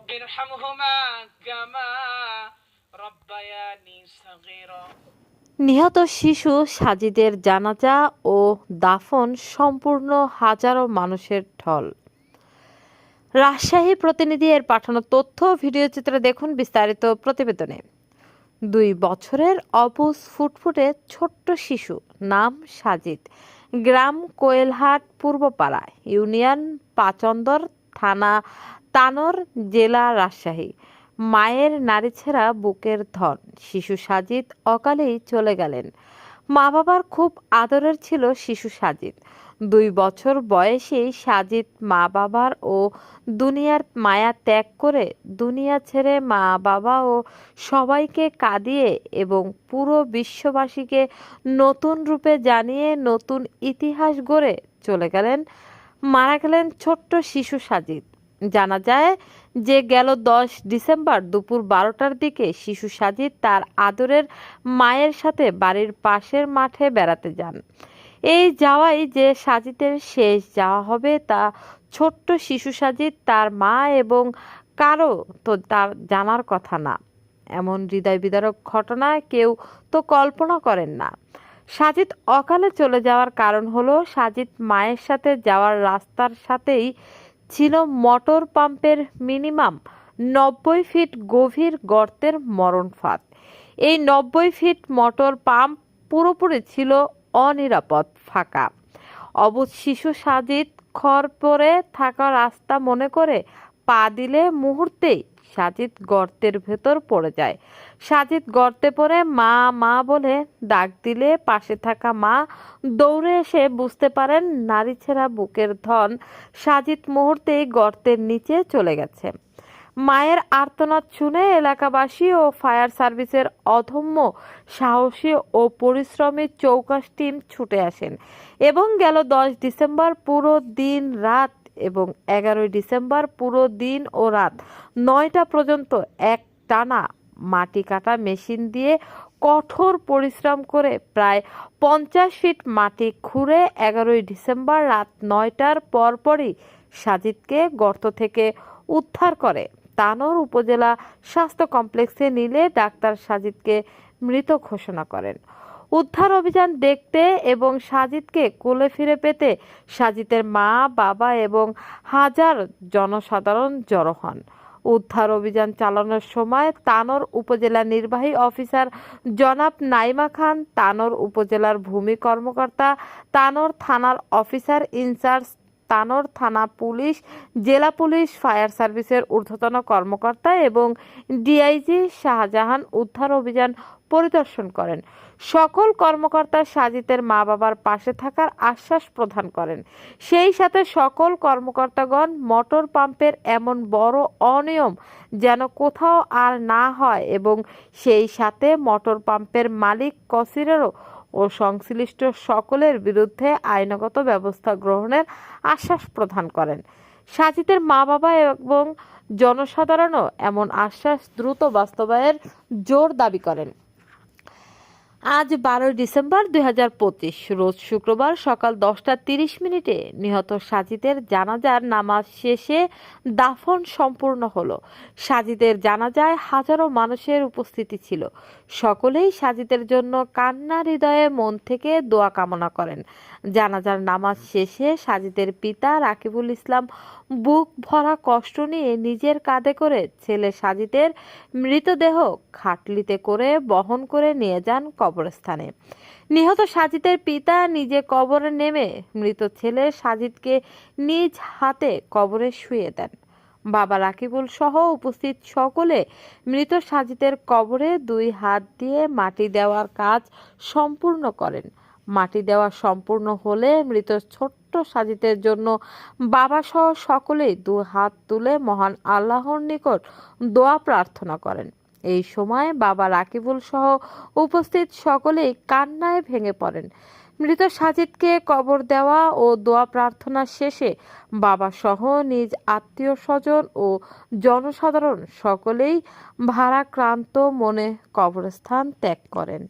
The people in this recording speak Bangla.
رب ارحمهما كما ربياني صغيرا। নিহত শিশু সাজিদের জানাজা ও দাফন সম্পূর্ণ হাজারো মানুষের ঢল। রাজশাহী প্রতিনিধি এর পাঠানো তথ্য ভিডিও চিত্রে দেখুন বিস্তারিত প্রতিবেদনে। 2 বছরের অবুঝ ফুটফুটে ছোট্ট শিশু, নাম সাজিদ, গ্রাম কোয়েলহাট পূর্বপাড়া, ইউনিয়ন পাচন্দর, থানা তানোর, জেলা রাজশাহী। মায়ের নাড়িছেঁড়া বুকের ধন শিশু সাজিদ অকালেই চলে গেলেন। মা বাবার খুব আদরের ছিল শিশু সাজিদ। 2 বছর বয়সেই সাজিদ মা বাবার ও দুনিয়ার মায়া ত্যাগ করে দুনিয়া ছেড়ে মা বাবা ও সবাইকে কাঁদিয়ে এবং পুরো বিশ্ববাসীকে নতুন রূপে জানিয়ে নতুন ইতিহাস গড়ে চলে গেলেন। মারা গেলেন ছোট্ট শিশু সাজিদ। জানা যায় যে গেল 10 ডিসেম্বর দুপুর 12টার দিকে শিশু সাজিদ তার আদরের মায়ের সাথে বাড়ির পাশের মাঠে বেড়াতে যান। এই যাওয়াই যে সাজিদের শেষ যাওয়া হবে তা ছোট্ট শিশু সাজিদ, তার মা এবং কারো তো তার জানার কথা না। এমন হৃদয় বিদারক ঘটনা কেউ তো কল্পনা করেন না। সাজিদ অকালে চলে যাওয়ার কারণ হলো সাজিদ মায়ের সাথে যাওয়ার রাস্তার সাথেই ছিল মোটর পাম্পের মিনিমাম 90 ফিট গভীর গর্তের মরণ ফাঁদ। এই 90 ফিট মোটর পাম্প পুরোপুরি ছিল অনিরাপদ, ফাঁকা। অবুঝ শিশু সাজিদ খড় পড়ে থাকা রাস্তা মনে করে পা দিলে মুহূর্তেই সাজিদ গর্তের ভেতর পড়ে যায়। সাজিদ গর্তে পড়ে মা মা বলে ডাক দিলে পাশে থাকা মা দৌড়ে এসে বুঝতে পারেন নাড়িছেঁড়া বুকের ধন সাজিদ মুহূর্তেই গর্তের নিচে চলে গেছে। মায়ের আর্তনাদ শুনে এলাকাবাসী ও ফায়ার সার্ভিসের অদম্য সাহসী ও পরিশ্রমী চৌকাশ টিম ছুটে আসেন এবং গেল 10 ডিসেম্বর পুরো দিন রাত এবং 11 ডিসেম্বর পুরো দিন ও রাত 9টা পর্যন্ত এক টানা মাটি কাটা মেশিন দিয়ে কঠোর পরিশ্রম করে প্রায় 50 ফিট মাটি খুঁড়ে 11 ডিসেম্বর রাত 9টার পরপরই সাজিদকে গর্ত থেকে উদ্ধার করে তানোর উপজেলা স্বাস্থ্য কমপ্লেক্সে নিলে ডাক্তার সাজিদকে মৃত ঘোষণা করেন। উদ্ধার অভিযান দেখতে এবং সাজিদকে কোলে ফিরে পেতে সাজিদের মা বাবা এবং হাজার জনসাধারণ জড়ো হন। উদ্ধার অভিযান চালানোর সময় তানোর উপজেলা নির্বাহী অফিসার জনাব নাইমা খান, তানোর উপজেলার ভূমি কর্মকর্তা, তানোর থানার অফিসার ইনচার্জ, তানোর থানা পুলিশ, জেলা পুলিশ, ফায়ার সার্ভিসের ঊর্ধ্বতন কর্মকর্তা এবং ডিআইজি শাহজাহান উদ্ধার অভিযান পরিদর্শন করেন। সকল কর্মকর্তা সাজিদের মা বাবার পাশে থাকার আশ্বাস প্রদান করেন। সেই সাথে সকল কর্মকর্তাগণ মোটর পাম্পের এমন বড় অনিয়ম যেন কোথাও আর না হয় এবং সেই সাথে মোটর পাম্পের মালিক কসিরেরও ও সংশ্লিষ্ট সকলের বিরুদ্ধে আইনগত ব্যবস্থা গ্রহণের আশ্বাস প্রদান করেন। সাজিদের মা বাবা এবং জনসাধারণও এমন আশ্বাস দ্রুত বাস্তবায়নের জোর দাবি করেন। আজ 12 ডিসেম্বর 2025 রোজ শুক্রবার সকাল 10টা 30 মিনিটে নিহত সাজিদের জানাজার নামাজ শেষে দাফন সম্পূর্ণ হলো। সাজিদের জানাজায় হাজারো মানুষের উপস্থিতি ছিল। সকলেই সাজিদের জন্য কান্না হৃদয়ে মন থেকে দোয়া কামনা করেন। জানাজার নামাজ শেষে সাজিদের পিতা রাকিবুল ইসলাম বুক ভরা কষ্ট নিয়ে নিজের কাঁধে করে ছেলে সাজিদের মৃতদেহ খাটলিতে করে বহন করে নিয়ে যান কবরস্থানে। নিহত সাজিদের পিতা নিজে কবরে নেমে মৃত ছেলে সাজিদকে নিজ হাতে কবরে শুইয়ে দেন। বাবা রাকিবুল সহ উপস্থিত সকলে মৃত সাজিদের কবরে 2 হাত দিয়ে মাটি দেওয়ার কাজ সম্পূর্ণ করেন। মাটি দেওয়া সম্পূর্ণ হলে মৃত ছোট্ট সাজিদের জন্য বাবা সহ সকলেই 2 হাত তুলে মহান আল্লাহর নিকট দোয়া প্রার্থনা করেন। এই সময় বাবা রাকিবুল সহ উপস্থিত সকলেই কান্নায় ভেঙে পড়েন। মৃত সাজিদকে কবর দেওয়া ও দোয়া প্রার্থনা শেষে বাবা সহ নিজ আত্মীয় স্বজন ও জনসাধারণ সকলেই ভারাক্রান্ত মনে কবরস্থান ত্যাগ করেন।